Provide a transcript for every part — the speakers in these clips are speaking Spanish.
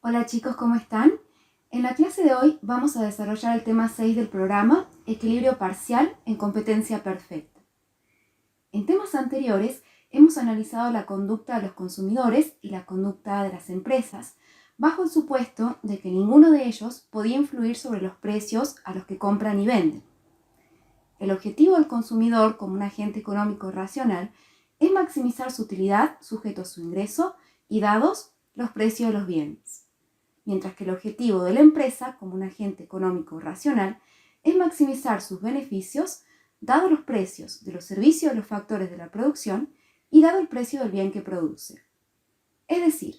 Hola chicos, ¿cómo están? En la clase de hoy vamos a desarrollar el tema 6 del programa, Equilibrio parcial en competencia perfecta. En temas anteriores hemos analizado la conducta de los consumidores y la conducta de las empresas, bajo el supuesto de que ninguno de ellos podía influir sobre los precios a los que compran y venden. El objetivo del consumidor como un agente económico racional es maximizar su utilidad sujeto a su ingreso y dados los precios de los bienes, mientras que el objetivo de la empresa como un agente económico racional es maximizar sus beneficios dado los precios de los servicios de los factores de la producción y dado el precio del bien que produce. Es decir,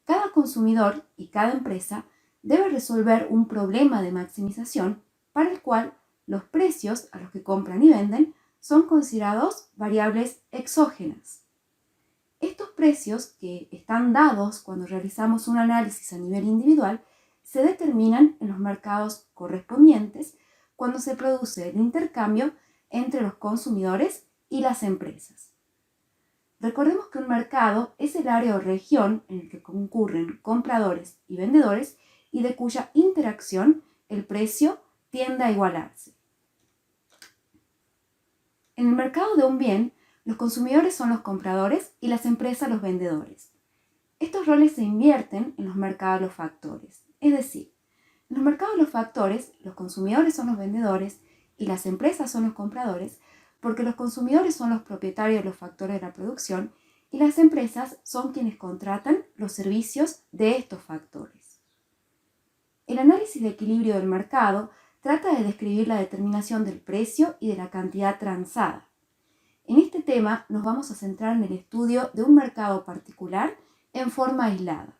cada consumidor y cada empresa debe resolver un problema de maximización para el cual los precios a los que compran y venden son considerados variables exógenas. Estos precios, que están dados cuando realizamos un análisis a nivel individual, se determinan en los mercados correspondientes cuando se produce el intercambio entre los consumidores y las empresas. Recordemos que un mercado es el área o región en el que concurren compradores y vendedores y de cuya interacción el precio tiende a igualarse. En el mercado de un bien, los consumidores son los compradores y las empresas los vendedores. Estos roles se invierten en los mercados de los factores. Es decir, en los mercados de los factores, los consumidores son los vendedores y las empresas son los compradores, porque los consumidores son los propietarios de los factores de la producción y las empresas son quienes contratan los servicios de estos factores. El análisis de equilibrio del mercado trata de describir la determinación del precio y de la cantidad transada. En este tema nos vamos a centrar en el estudio de un mercado particular en forma aislada.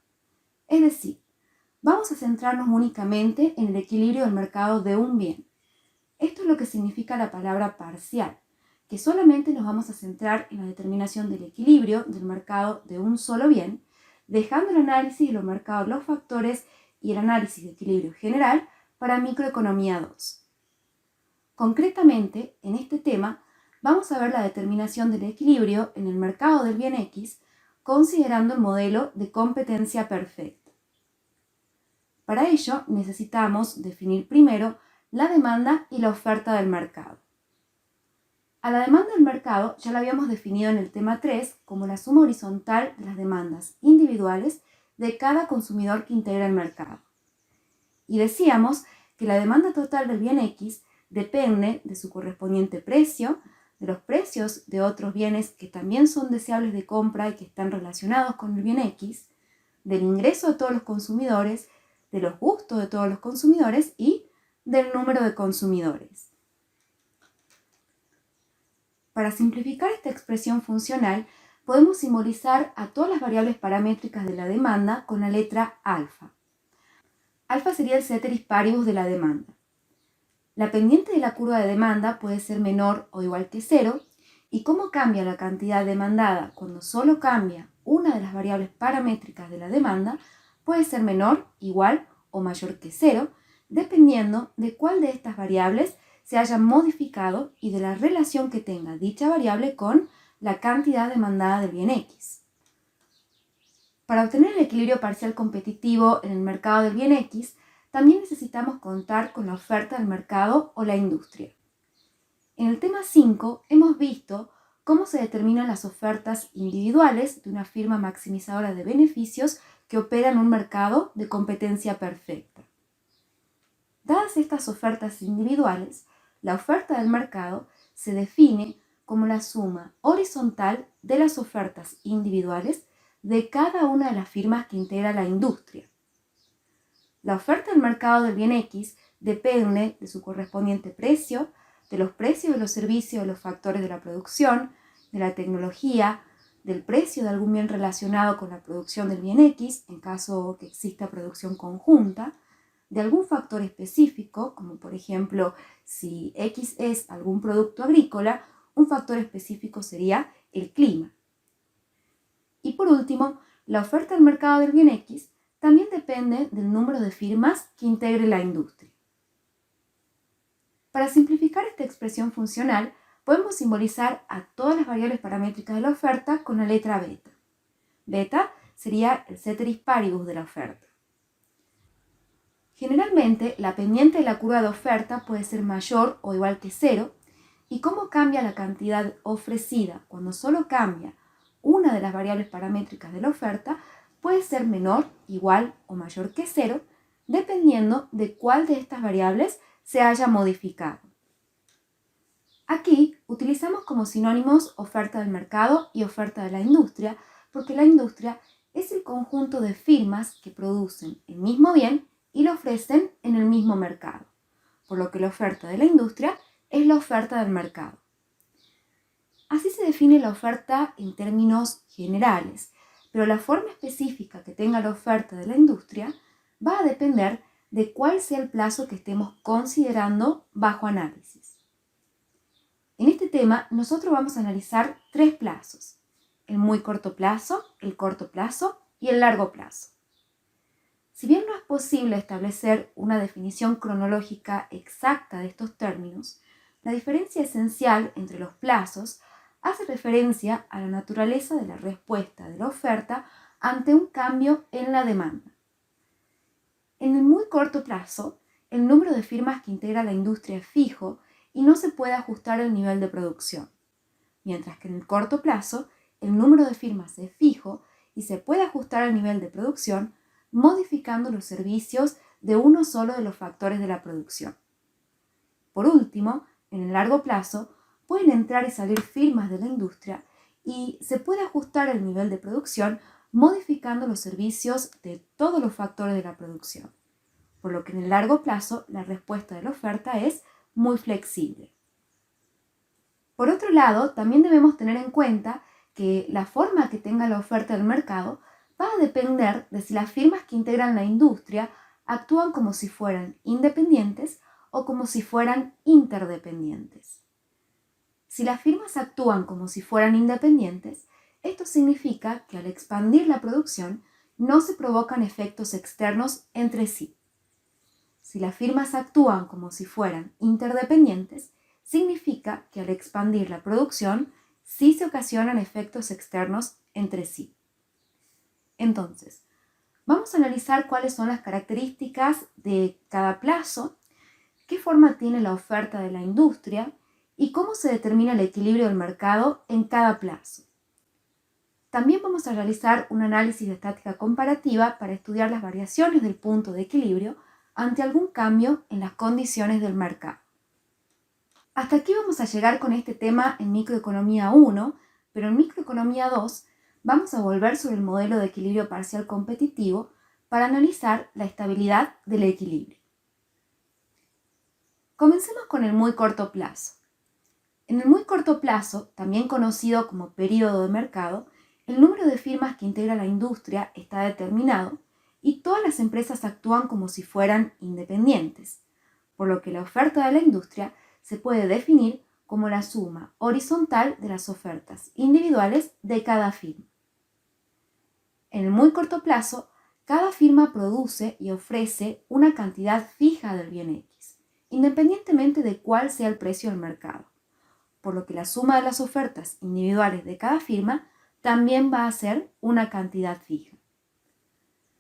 Es decir, vamos a centrarnos únicamente en el equilibrio del mercado de un bien. Esto es lo que significa la palabra parcial, que solamente nos vamos a centrar en la determinación del equilibrio del mercado de un solo bien, dejando el análisis de los mercados, los factores y el análisis de equilibrio general para microeconomía 2. Concretamente, en este tema, vamos a ver la determinación del equilibrio en el mercado del bien X considerando el modelo de competencia perfecta. Para ello, necesitamos definir primero la demanda y la oferta del mercado. A la demanda del mercado ya la habíamos definido en el tema 3 como la suma horizontal de las demandas individuales de cada consumidor que integra el mercado. Y decíamos que la demanda total del bien X depende de su correspondiente precio, de los precios de otros bienes que también son deseables de compra y que están relacionados con el bien X, del ingreso de todos los consumidores, de los gustos de todos los consumidores y del número de consumidores. Para simplificar esta expresión funcional, podemos simbolizar a todas las variables paramétricas de la demanda con la letra alfa. Alfa sería el ceteris paribus de la demanda. La pendiente de la curva de demanda puede ser menor o igual que 0, y cómo cambia la cantidad demandada cuando solo cambia una de las variables paramétricas de la demanda puede ser menor, igual o mayor que 0, dependiendo de cuál de estas variables se haya modificado y de la relación que tenga dicha variable con la cantidad demandada del bien X. Para obtener el equilibrio parcial competitivo en el mercado del bien X, también necesitamos contar con la oferta del mercado o la industria. En el tema 5 hemos visto cómo se determinan las ofertas individuales de una firma maximizadora de beneficios que opera en un mercado de competencia perfecta. Dadas estas ofertas individuales, la oferta del mercado se define como la suma horizontal de las ofertas individuales de cada una de las firmas que integra la industria. La oferta del mercado del bien X depende de su correspondiente precio, de los precios de los servicios de los factores de la producción, de la tecnología, del precio de algún bien relacionado con la producción del bien X, en caso que exista producción conjunta, de algún factor específico, como por ejemplo, si X es algún producto agrícola, un factor específico sería el clima. Y por último, la oferta del mercado del bien X también depende del número de firmas que integre la industria. Para simplificar esta expresión funcional, podemos simbolizar a todas las variables paramétricas de la oferta con la letra beta. Beta sería el ceteris paribus de la oferta. Generalmente, la pendiente de la curva de oferta puede ser mayor o igual que cero, y cómo cambia la cantidad ofrecida cuando solo cambia una de las variables paramétricas de la oferta puede ser menor, igual o mayor que cero, dependiendo de cuál de estas variables se haya modificado. Aquí utilizamos como sinónimos oferta del mercado y oferta de la industria, porque la industria es el conjunto de firmas que producen el mismo bien y lo ofrecen en el mismo mercado, por lo que la oferta de la industria es la oferta del mercado. Así se define la oferta en términos generales, pero la forma específica que tenga la oferta de la industria va a depender de cuál sea el plazo que estemos considerando bajo análisis. En este tema, nosotros vamos a analizar tres plazos: el muy corto plazo, el corto plazo y el largo plazo. Si bien no es posible establecer una definición cronológica exacta de estos términos, la diferencia esencial entre los plazos hace referencia a la naturaleza de la respuesta de la oferta ante un cambio en la demanda. En el muy corto plazo, el número de firmas que integra la industria es fijo y no se puede ajustar el nivel de producción, mientras que en el corto plazo, el número de firmas es fijo y se puede ajustar el nivel de producción modificando los servicios de uno solo de los factores de la producción. Por último, en el largo plazo, pueden entrar y salir firmas de la industria y se puede ajustar el nivel de producción modificando los servicios de todos los factores de la producción, por lo que en el largo plazo la respuesta de la oferta es muy flexible. Por otro lado, también debemos tener en cuenta que la forma que tenga la oferta del mercado va a depender de si las firmas que integran la industria actúan como si fueran independientes o como si fueran interdependientes. Si las firmas actúan como si fueran independientes, esto significa que al expandir la producción no se provocan efectos externos entre sí. Si las firmas actúan como si fueran interdependientes, significa que al expandir la producción sí se ocasionan efectos externos entre sí. Entonces, vamos a analizar cuáles son las características de cada plazo, qué forma tiene la oferta de la industria y cómo se determina el equilibrio del mercado en cada plazo. También vamos a realizar un análisis de estática comparativa para estudiar las variaciones del punto de equilibrio ante algún cambio en las condiciones del mercado. Hasta aquí vamos a llegar con este tema en Microeconomía 1, pero en Microeconomía 2 vamos a volver sobre el modelo de equilibrio parcial competitivo para analizar la estabilidad del equilibrio. Comencemos con el muy corto plazo. En el muy corto plazo, también conocido como periodo de mercado, el número de firmas que integra la industria está determinado y todas las empresas actúan como si fueran independientes, por lo que la oferta de la industria se puede definir como la suma horizontal de las ofertas individuales de cada firma. En el muy corto plazo, cada firma produce y ofrece una cantidad fija del bien X, independientemente de cuál sea el precio del mercado, por lo que la suma de las ofertas individuales de cada firma también va a ser una cantidad fija.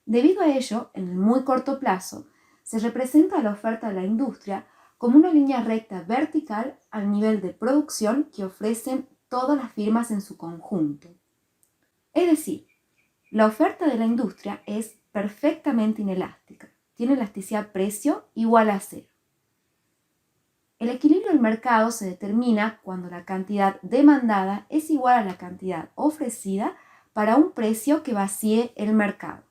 Debido a ello, en el muy corto plazo, se representa la oferta de la industria como una línea recta vertical al nivel de producción que ofrecen todas las firmas en su conjunto. Es decir, la oferta de la industria es perfectamente inelástica, tiene elasticidad precio igual a cero. El equilibrio del mercado se determina cuando la cantidad demandada es igual a la cantidad ofrecida para un precio que vacíe el mercado.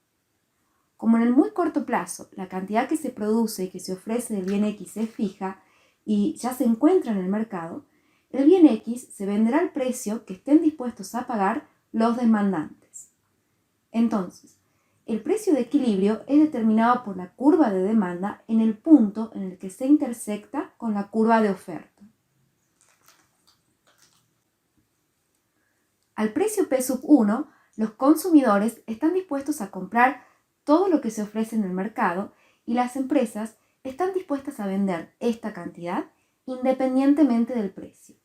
Como en el muy corto plazo la cantidad que se produce y que se ofrece del bien X es fija y ya se encuentra en el mercado, el bien X se venderá al precio que estén dispuestos a pagar los demandantes. Entonces, el precio de equilibrio es determinado por la curva de demanda en el punto en el que se intersecta con la curva de oferta. Al precio P sub 1, los consumidores están dispuestos a comprar todo lo que se ofrece en el mercado y las empresas están dispuestas a vender esta cantidad independientemente del precio.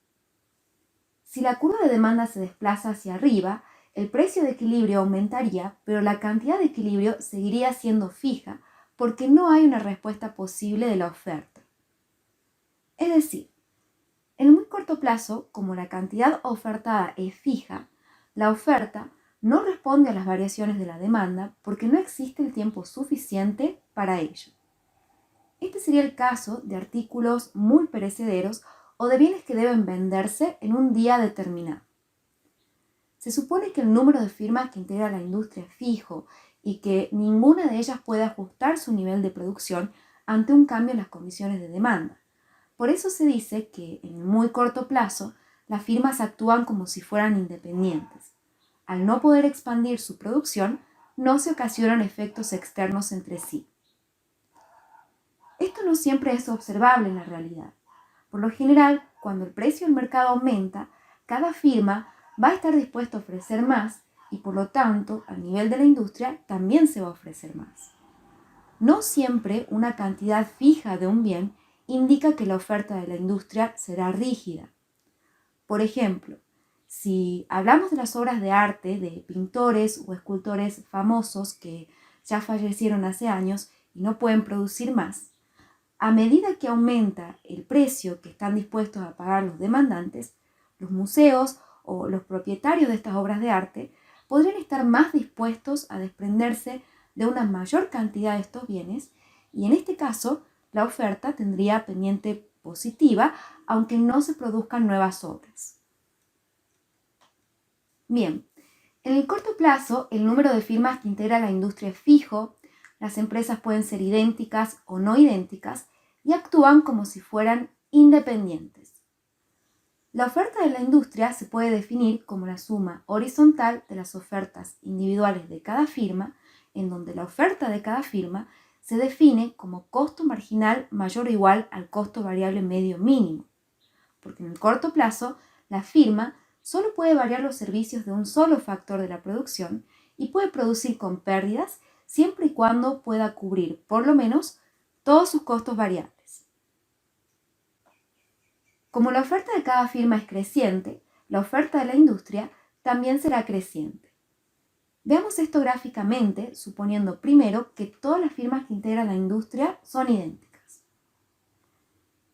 Si la curva de demanda se desplaza hacia arriba, el precio de equilibrio aumentaría, pero la cantidad de equilibrio seguiría siendo fija porque no hay una respuesta posible de la oferta. Es decir, en el muy corto plazo, como la cantidad ofertada es fija, la oferta no responde a las variaciones de la demanda porque no existe el tiempo suficiente para ello. Este sería el caso de artículos muy perecederos o de bienes que deben venderse en un día determinado. Se supone que el número de firmas que integra la industria es fijo y que ninguna de ellas puede ajustar su nivel de producción ante un cambio en las condiciones de demanda. Por eso se dice que en muy corto plazo las firmas actúan como si fueran independientes. Al no poder expandir su producción, no se ocasionan efectos externos entre sí. Esto no siempre es observable en la realidad. Por lo general, cuando el precio del mercado aumenta, cada firma va a estar dispuesta a ofrecer más y por lo tanto, a nivel de la industria, también se va a ofrecer más. No siempre una cantidad fija de un bien indica que la oferta de la industria será rígida. Por ejemplo, si hablamos de las obras de arte de pintores o escultores famosos que ya fallecieron hace años y no pueden producir más, a medida que aumenta el precio que están dispuestos a pagar los demandantes, los museos o los propietarios de estas obras de arte podrían estar más dispuestos a desprenderse de una mayor cantidad de estos bienes y en este caso la oferta tendría pendiente positiva aunque no se produzcan nuevas obras. Bien, en el corto plazo el número de firmas que integra la industria es fijo, las empresas pueden ser idénticas o no idénticas y actúan como si fueran independientes. La oferta de la industria se puede definir como la suma horizontal de las ofertas individuales de cada firma, en donde la oferta de cada firma se define como costo marginal mayor o igual al costo variable medio mínimo, porque en el corto plazo la firma solo puede variar los servicios de un solo factor de la producción y puede producir con pérdidas siempre y cuando pueda cubrir por lo menos todos sus costos variables. Como la oferta de cada firma es creciente, la oferta de la industria también será creciente. Veamos esto gráficamente, suponiendo primero que todas las firmas que integran la industria son idénticas.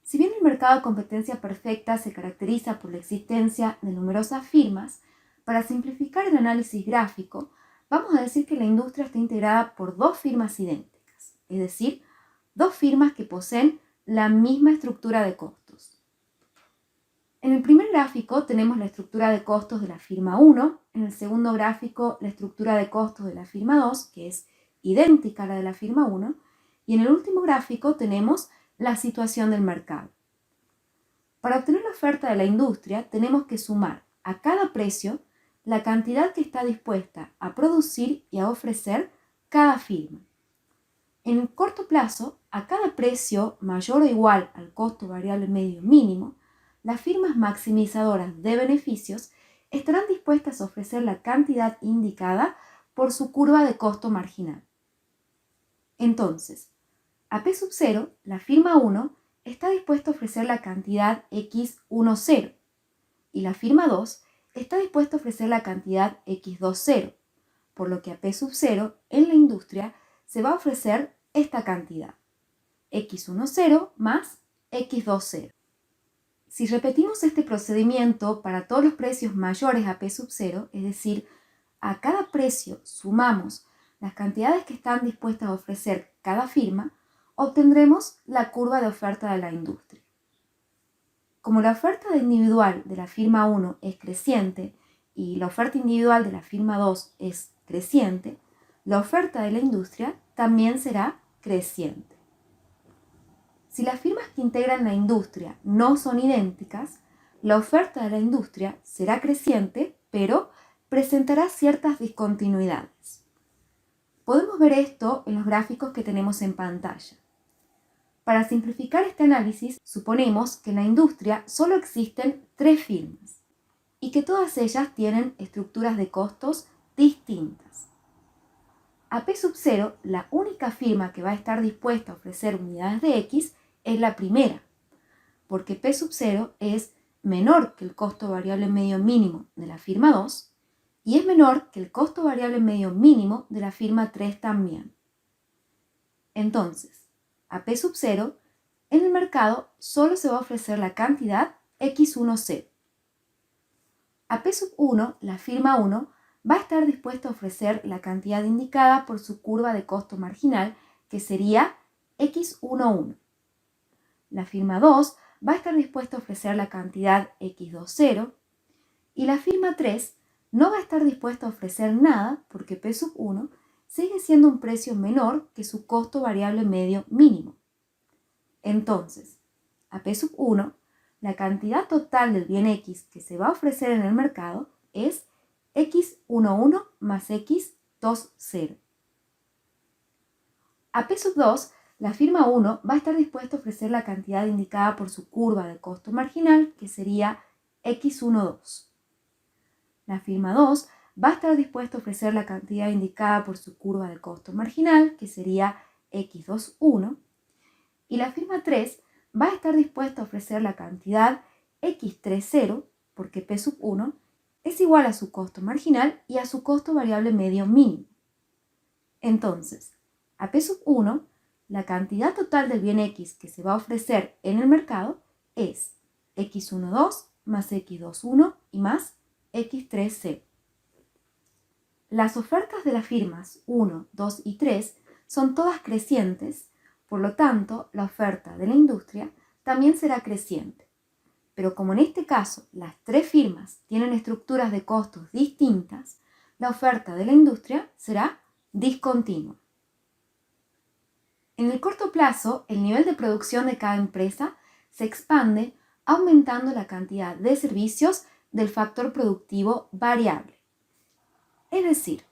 Si bien el mercado de competencia perfecta se caracteriza por la existencia de numerosas firmas, para simplificar el análisis gráfico, vamos a decir que la industria está integrada por dos firmas idénticas, es decir, dos firmas que poseen la misma estructura de costos. En el primer gráfico tenemos la estructura de costos de la firma 1, en el segundo gráfico la estructura de costos de la firma 2, que es idéntica a la de la firma 1, y en el último gráfico tenemos la situación del mercado. Para obtener la oferta de la industria tenemos que sumar a cada precio la cantidad que está dispuesta a producir y a ofrecer cada firma. En el corto plazo, a cada precio mayor o igual al costo variable medio mínimo, las firmas maximizadoras de beneficios estarán dispuestas a ofrecer la cantidad indicada por su curva de costo marginal. Entonces, a P sub 0, la firma 1 está dispuesta a ofrecer la cantidad X10 y la firma 2 está dispuesta a ofrecer la cantidad X20, por lo que a P sub 0 en la industria se va a ofrecer esta cantidad, X10 más X20. Si repetimos este procedimiento para todos los precios mayores a P sub 0, es decir, a cada precio sumamos las cantidades que están dispuestas a ofrecer cada firma, obtendremos la curva de oferta de la industria. Como la oferta individual de la firma 1 es creciente y la oferta individual de la firma 2 es creciente, la oferta de la industria también será creciente. Si las firmas que integran la industria no son idénticas, la oferta de la industria será creciente, pero presentará ciertas discontinuidades. Podemos ver esto en los gráficos que tenemos en pantalla. Para simplificar este análisis, suponemos que en la industria solo existen 3 firmas y que todas ellas tienen estructuras de costos distintas. A P sub 0, la única firma que va a estar dispuesta a ofrecer unidades de X es la primera, porque P sub 0 es menor que el costo variable medio mínimo de la firma 2 y es menor que el costo variable medio mínimo de la firma 3 también. Entonces, a P sub 0, en el mercado solo se va a ofrecer la cantidad X10. A P sub 1, la firma 1, va a estar dispuesta a ofrecer la cantidad indicada por su curva de costo marginal, que sería X11. La firma 2 va a estar dispuesta a ofrecer la cantidad X20 y la firma 3 no va a estar dispuesta a ofrecer nada porque P sub 1 sigue siendo un precio menor que su costo variable medio mínimo. Entonces, a P sub 1, la cantidad total del bien X que se va a ofrecer en el mercado es X11 más X20. A P sub 2, la firma 1 va a estar dispuesta a ofrecer la cantidad indicada por su curva de costo marginal, que sería X12. La firma 2 va a estar dispuesta a ofrecer la cantidad indicada por su curva de costo marginal, que sería X21. Y la firma 3 va a estar dispuesta a ofrecer la cantidad X30, porque P sub 1 es igual a su costo marginal y a su costo variable medio mínimo. Entonces, a P sub 1, la cantidad total del bien X que se va a ofrecer en el mercado es X12 más X21 y más X30. Las ofertas de las firmas 1, 2 y 3 son todas crecientes, por lo tanto, la oferta de la industria también será creciente. Pero como en este caso las tres firmas tienen estructuras de costos distintas, la oferta de la industria será discontinua. En el corto plazo, el nivel de producción de cada empresa se expande aumentando la cantidad de servicios del factor productivo variable. Es decir,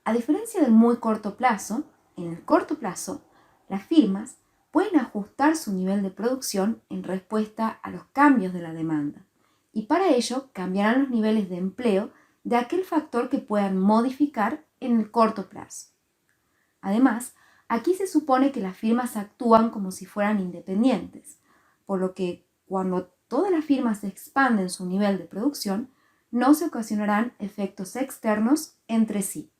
a diferencia del muy corto plazo, en el corto plazo, las firmas pueden ajustar su nivel de producción en respuesta a los cambios de la demanda y para ello cambiarán los niveles de empleo de aquel factor que puedan modificar en el corto plazo. Además, aquí se supone que las firmas actúan como si fueran independientes, por lo que cuando todas las firmas expanden su nivel de producción, no se ocasionarán efectos externos entre sí.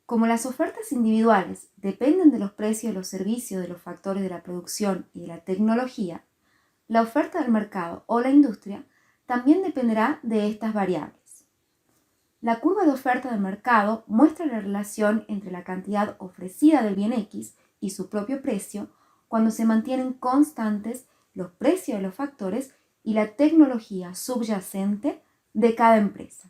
Como las ofertas individuales dependen de los precios de los servicios de los factores de la producción y de la tecnología, la oferta del mercado o la industria también dependerá de estas variables. La curva de oferta del mercado muestra la relación entre la cantidad ofrecida del bien X y su propio precio cuando se mantienen constantes los precios de los factores y la tecnología subyacente de cada empresa.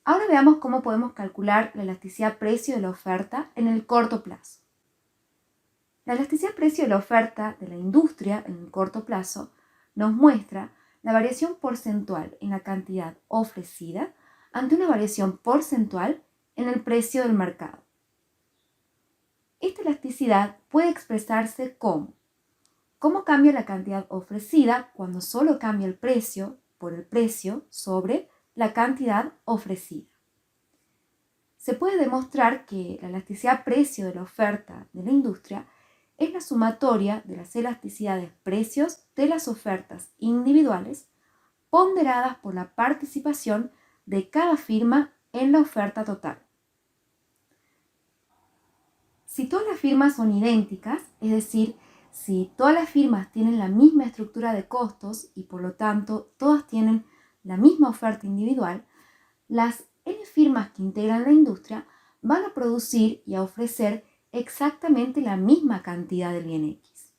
Ahora veamos cómo podemos calcular la elasticidad precio de la oferta en el corto plazo. La elasticidad precio de la oferta de la industria en el corto plazo nos muestra la variación porcentual en la cantidad ofrecida ante una variación porcentual en el precio del mercado. Esta elasticidad puede expresarse como cómo cambia la cantidad ofrecida cuando solo cambia el precio por el precio sobre la cantidad ofrecida. Se puede demostrar que la elasticidad precio de la oferta de la industria es la sumatoria de las elasticidades precios de las ofertas individuales ponderadas por la participación de cada firma en la oferta total. Si todas las firmas son idénticas, es decir, si todas las firmas tienen la misma estructura de costos y por lo tanto todas tienen la misma oferta individual, las N firmas que integran la industria van a producir y a ofrecer exactamente la misma cantidad del bien X.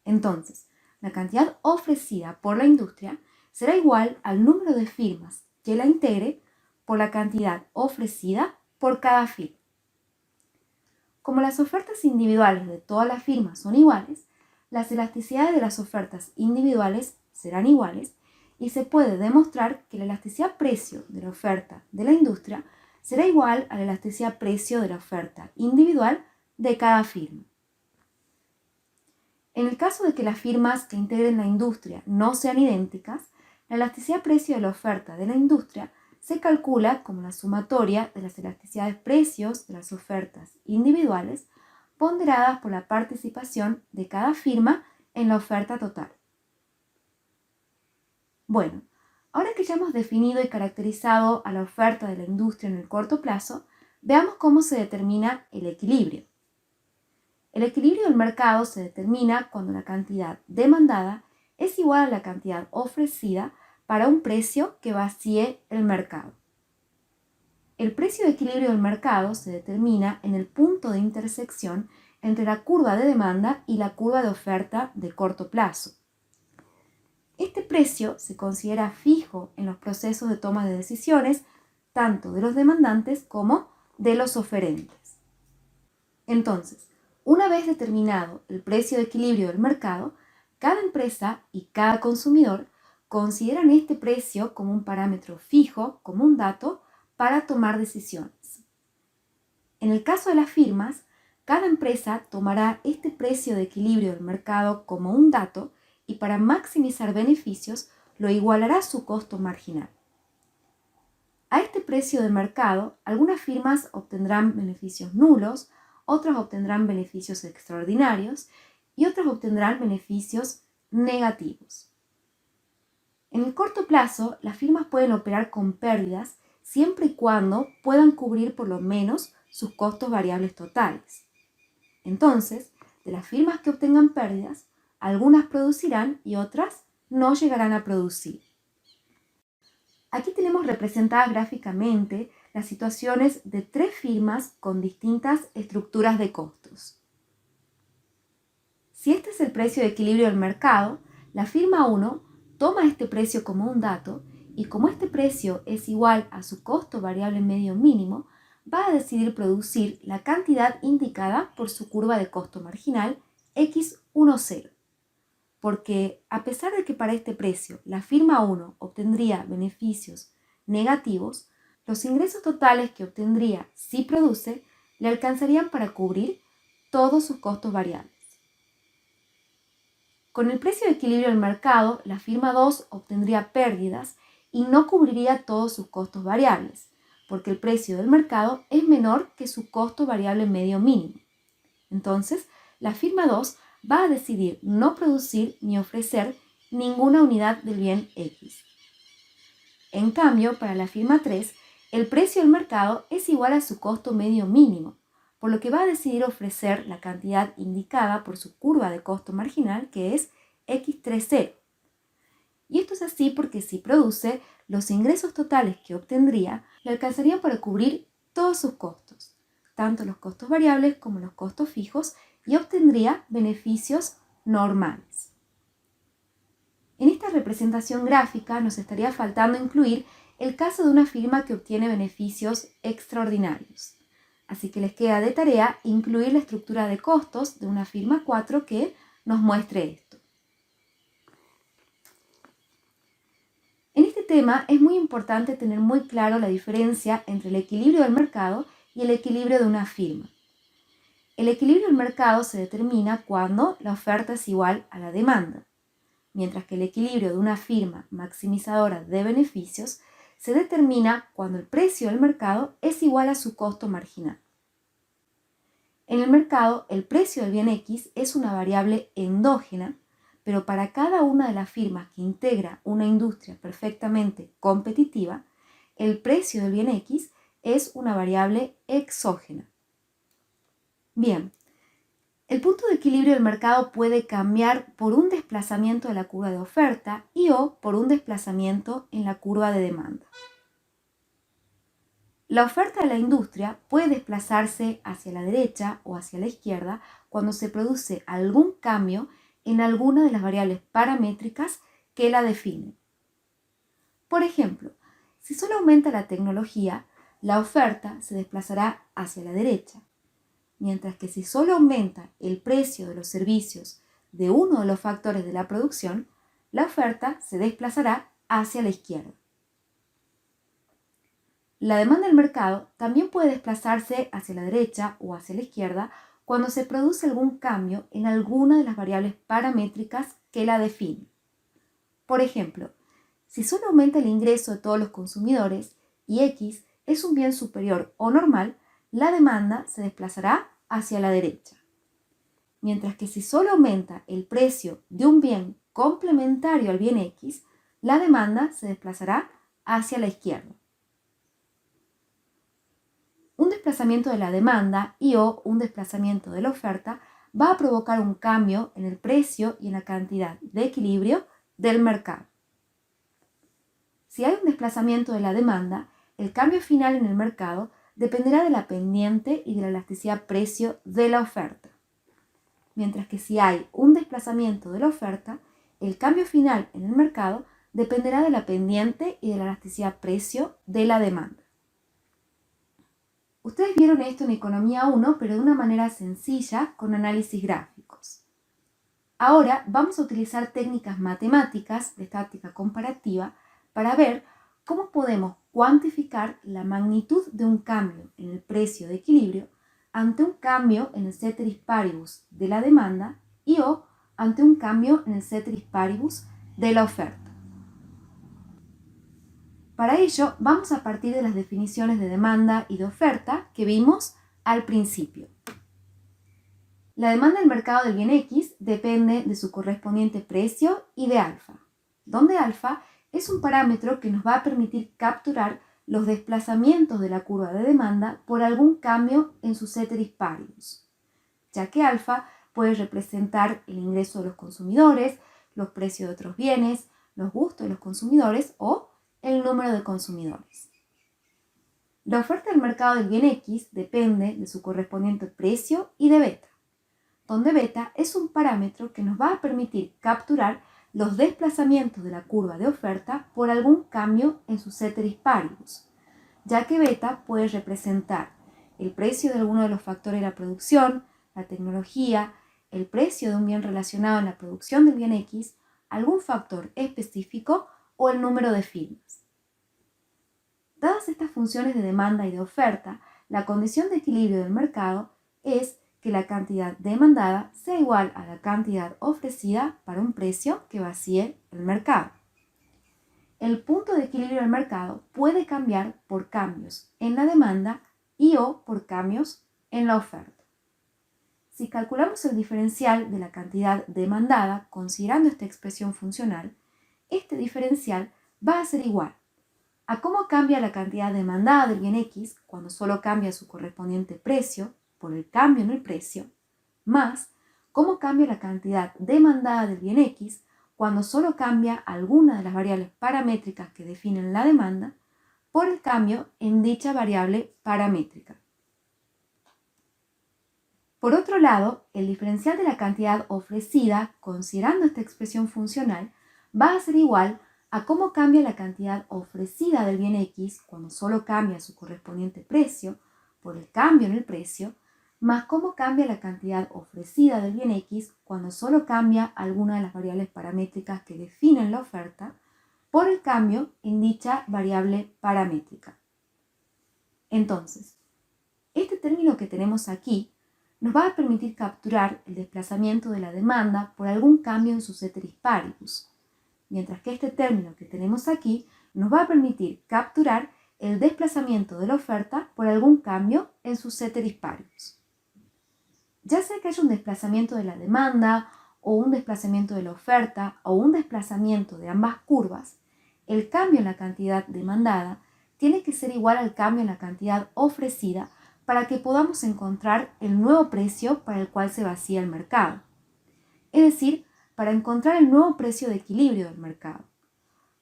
Entonces, la cantidad ofrecida por la industria será igual al número de firmas que la integre por la cantidad ofrecida por cada firma. Como las ofertas individuales de todas las firmas son iguales, las elasticidades de las ofertas individuales serán iguales y se puede demostrar que la elasticidad precio de la oferta de la industria será igual a la elasticidad precio de la oferta individual de cada firma. En el caso de que las firmas que integren la industria no sean idénticas, la elasticidad precio de la oferta de la industria se calcula como la sumatoria de las elasticidades precios de las ofertas individuales ponderadas por la participación de cada firma en la oferta total. Bueno, ahora que ya hemos definido y caracterizado a la oferta de la industria en el corto plazo, Veamos cómo se determina el equilibrio. El equilibrio del mercado se determina cuando la cantidad demandada es igual a la cantidad ofrecida para un precio que vacíe el mercado. El precio de equilibrio del mercado se determina en el punto de intersección entre la curva de demanda y la curva de oferta de corto plazo. Este precio se considera fijo en los procesos de toma de decisiones, tanto de los demandantes como de los oferentes. Entonces, una vez determinado el precio de equilibrio del mercado, cada empresa y cada consumidor consideran este precio como un parámetro fijo, como un dato, para tomar decisiones. En el caso de las firmas, cada empresa tomará este precio de equilibrio del mercado como un dato y para maximizar beneficios lo igualará a su costo marginal. A este precio de mercado, algunas firmas obtendrán beneficios nulos, otras obtendrán beneficios extraordinarios y otras obtendrán beneficios negativos. En el corto plazo, las firmas pueden operar con pérdidas siempre y cuando puedan cubrir por lo menos sus costos variables totales. Entonces, de las firmas que obtengan pérdidas, algunas producirán y otras no llegarán a producir. Aquí tenemos representadas gráficamente las situaciones de 3 firmas con distintas estructuras de costos. Si este es el precio de equilibrio del mercado, la firma 1 toma este precio como un dato y como este precio es igual a su costo variable medio mínimo, va a decidir producir la cantidad indicada por su curva de costo marginal X10, porque a pesar de que para este precio la firma 1 obtendría beneficios negativos, los ingresos totales que obtendría si produce le alcanzarían para cubrir todos sus costos variables. Con el precio de equilibrio del mercado, la firma 2 obtendría pérdidas y no cubriría todos sus costos variables, porque el precio del mercado es menor que su costo variable medio mínimo. Entonces, la firma 2 va a decidir no producir ni ofrecer ninguna unidad del bien X. En cambio, para la firma 3, el precio del mercado es igual a su costo medio mínimo, por lo que va a decidir ofrecer la cantidad indicada por su curva de costo marginal, que es X30. Y esto es así porque si produce, los ingresos totales que obtendría le alcanzarían para cubrir todos sus costos, tanto los costos variables como los costos fijos, y obtendría beneficios normales. En esta representación gráfica nos estaría faltando incluir el caso de una firma que obtiene beneficios extraordinarios. Así que les queda de tarea incluir la estructura de costos de una firma 4 que nos muestre esto. En este tema es muy importante tener muy claro la diferencia entre el equilibrio del mercado y el equilibrio de una firma. El equilibrio del mercado se determina cuando la oferta es igual a la demanda, mientras que el equilibrio de una firma maximizadora de beneficios se determina cuando el precio del mercado es igual a su costo marginal. En el mercado, el precio del bien X es una variable endógena, pero para cada una de las firmas que integra una industria perfectamente competitiva, el precio del bien X es una variable exógena. Bien, el punto de equilibrio del mercado puede cambiar por un desplazamiento de la curva de oferta o por un desplazamiento en la curva de demanda. La oferta de la industria puede desplazarse hacia la derecha o hacia la izquierda cuando se produce algún cambio en alguna de las variables paramétricas que la definen. Por ejemplo, si solo aumenta la tecnología, la oferta se desplazará hacia la derecha, mientras que si solo aumenta el precio de los servicios de uno de los factores de la producción, la oferta se desplazará hacia la izquierda. La demanda del mercado también puede desplazarse hacia la derecha o hacia la izquierda cuando se produce algún cambio en alguna de las variables paramétricas que la definen. Por ejemplo, si solo aumenta el ingreso de todos los consumidores y X es un bien superior o normal, la demanda se desplazará hacia la derecha. Mientras que si solo aumenta el precio de un bien complementario al bien X, la demanda se desplazará hacia la izquierda. Un desplazamiento de la demanda y o un desplazamiento de la oferta va a provocar un cambio en el precio y en la cantidad de equilibrio del mercado. Si hay un desplazamiento de la demanda, el cambio final en el mercado dependerá de la pendiente y de la elasticidad precio de la oferta. Mientras que si hay un desplazamiento de la oferta, el cambio final en el mercado dependerá de la pendiente y de la elasticidad precio de la demanda. Ustedes vieron esto en Economía 1, pero de una manera sencilla con análisis gráficos. Ahora vamos a utilizar técnicas matemáticas de estática comparativa para ver cómo podemos cuantificar la magnitud de un cambio en el precio de equilibrio ante un cambio en el ceteris paribus de la demanda y o ante un cambio en el ceteris paribus de la oferta. Para ello, vamos a partir de las definiciones de demanda y de oferta que vimos al principio. La demanda del mercado del bien X depende de su correspondiente precio y de alfa, donde alfa es un parámetro que nos va a permitir capturar los desplazamientos de la curva de demanda por algún cambio en su ceteris paribus, ya que alfa puede representar el ingreso de los consumidores, los precios de otros bienes, los gustos de los consumidores o el número de consumidores. La oferta del mercado del bien X depende de su correspondiente precio y de beta, donde beta es un parámetro que nos va a permitir capturar los desplazamientos de la curva de oferta por algún cambio en su ceteris paribus, ya que beta puede representar el precio de alguno de los factores de la producción, la tecnología, el precio de un bien relacionado en la producción del bien X, algún factor específico o el número de firmas. Dadas estas funciones de demanda y de oferta, la condición de equilibrio del mercado es que la cantidad demandada sea igual a la cantidad ofrecida para un precio que vacíe el mercado. El punto de equilibrio del mercado puede cambiar por cambios en la demanda y o por cambios en la oferta. Si calculamos el diferencial de la cantidad demandada considerando esta expresión funcional, este diferencial va a ser igual a cómo cambia la cantidad demandada del bien X cuando solo cambia su correspondiente precio por el cambio en el precio, más cómo cambia la cantidad demandada del bien X cuando solo cambia alguna de las variables paramétricas que definen la demanda por el cambio en dicha variable paramétrica. Por otro lado, el diferencial de la cantidad ofrecida, considerando esta expresión funcional, va a ser igual a cómo cambia la cantidad ofrecida del bien X cuando solo cambia su correspondiente precio por el cambio en el precio, más cómo cambia la cantidad ofrecida del bien X cuando solo cambia alguna de las variables paramétricas que definen la oferta por el cambio en dicha variable paramétrica. Entonces, este término que tenemos aquí nos va a permitir capturar el desplazamiento de la demanda por algún cambio en su ceteris paribus, mientras que este término que tenemos aquí nos va a permitir capturar el desplazamiento de la oferta por algún cambio en su ceteris paribus. Ya sea que haya un desplazamiento de la demanda o un desplazamiento de la oferta o un desplazamiento de ambas curvas, el cambio en la cantidad demandada tiene que ser igual al cambio en la cantidad ofrecida para que podamos encontrar el nuevo precio para el cual se vacía el mercado. Es decir, para encontrar el nuevo precio de equilibrio del mercado.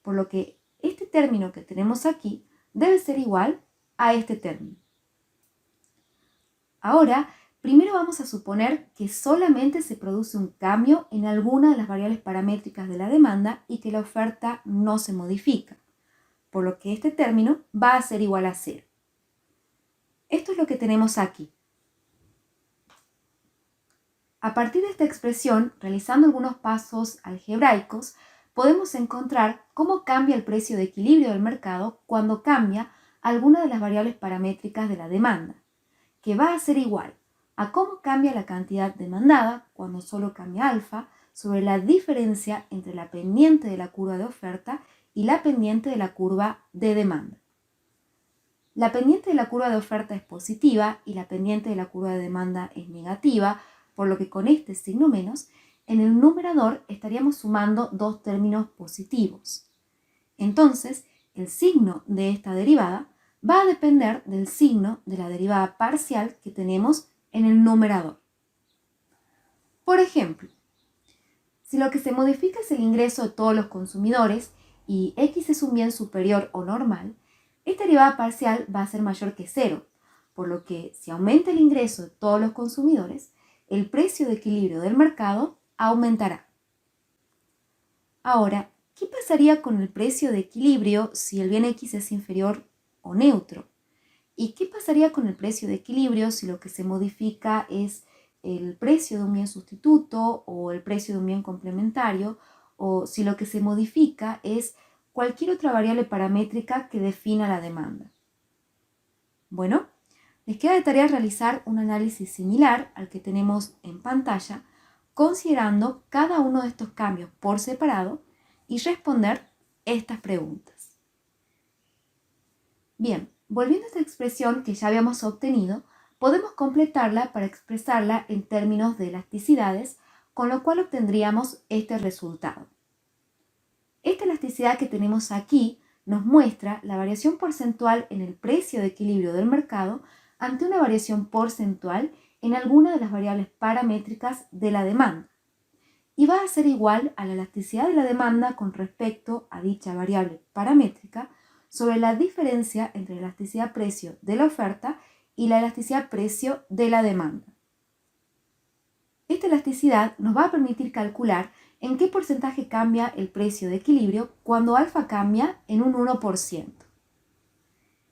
Por lo que este término que tenemos aquí debe ser igual a este término. Ahora, primero vamos a suponer que solamente se produce un cambio en alguna de las variables paramétricas de la demanda y que la oferta no se modifica, por lo que este término va a ser igual a 0. Esto es lo que tenemos aquí. A partir de esta expresión, realizando algunos pasos algebraicos, podemos encontrar cómo cambia el precio de equilibrio del mercado cuando cambia alguna de las variables paramétricas de la demanda, que va a ser igual a cómo cambia la cantidad demandada cuando solo cambia alfa sobre la diferencia entre la pendiente de la curva de oferta y la pendiente de la curva de demanda. La pendiente de la curva de oferta es positiva y la pendiente de la curva de demanda es negativa, por lo que con este signo menos, en el numerador estaríamos sumando dos términos positivos. Entonces, el signo de esta derivada va a depender del signo de la derivada parcial que tenemos en el numerador. Por ejemplo, si lo que se modifica es el ingreso de todos los consumidores y X es un bien superior o normal, esta derivada parcial va a ser mayor que 0, por lo que si aumenta el ingreso de todos los consumidores, el precio de equilibrio del mercado aumentará. Ahora, ¿qué pasaría con el precio de equilibrio si el bien X es inferior o neutro? ¿Y qué pasaría con el precio de equilibrio si lo que se modifica es el precio de un bien sustituto o el precio de un bien complementario, o si lo que se modifica es cualquier otra variable paramétrica que defina la demanda? Bueno, les queda de tarea realizar un análisis similar al que tenemos en pantalla, considerando cada uno de estos cambios por separado y responder estas preguntas. Bien, volviendo a esta expresión que ya habíamos obtenido, podemos completarla para expresarla en términos de elasticidades, con lo cual obtendríamos este resultado. Esta elasticidad que tenemos aquí nos muestra la variación porcentual en el precio de equilibrio del mercado ante una variación porcentual en alguna de las variables paramétricas de la demanda, y va a ser igual a la elasticidad de la demanda con respecto a dicha variable paramétrica sobre la diferencia entre la elasticidad precio de la oferta y la elasticidad precio de la demanda. Esta elasticidad nos va a permitir calcular en qué porcentaje cambia el precio de equilibrio cuando alfa cambia en un 1%.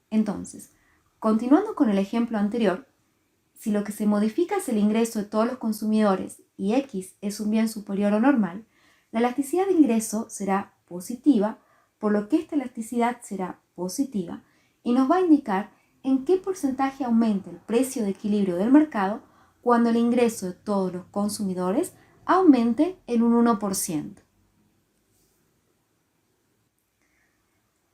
Entonces, continuando con el ejemplo anterior, si lo que se modifica es el ingreso de todos los consumidores y X es un bien superior o normal, la elasticidad de ingreso será positiva, por lo que esta elasticidad será positiva y nos va a indicar en qué porcentaje aumenta el precio de equilibrio del mercado cuando el ingreso de todos los consumidores aumente en un 1%.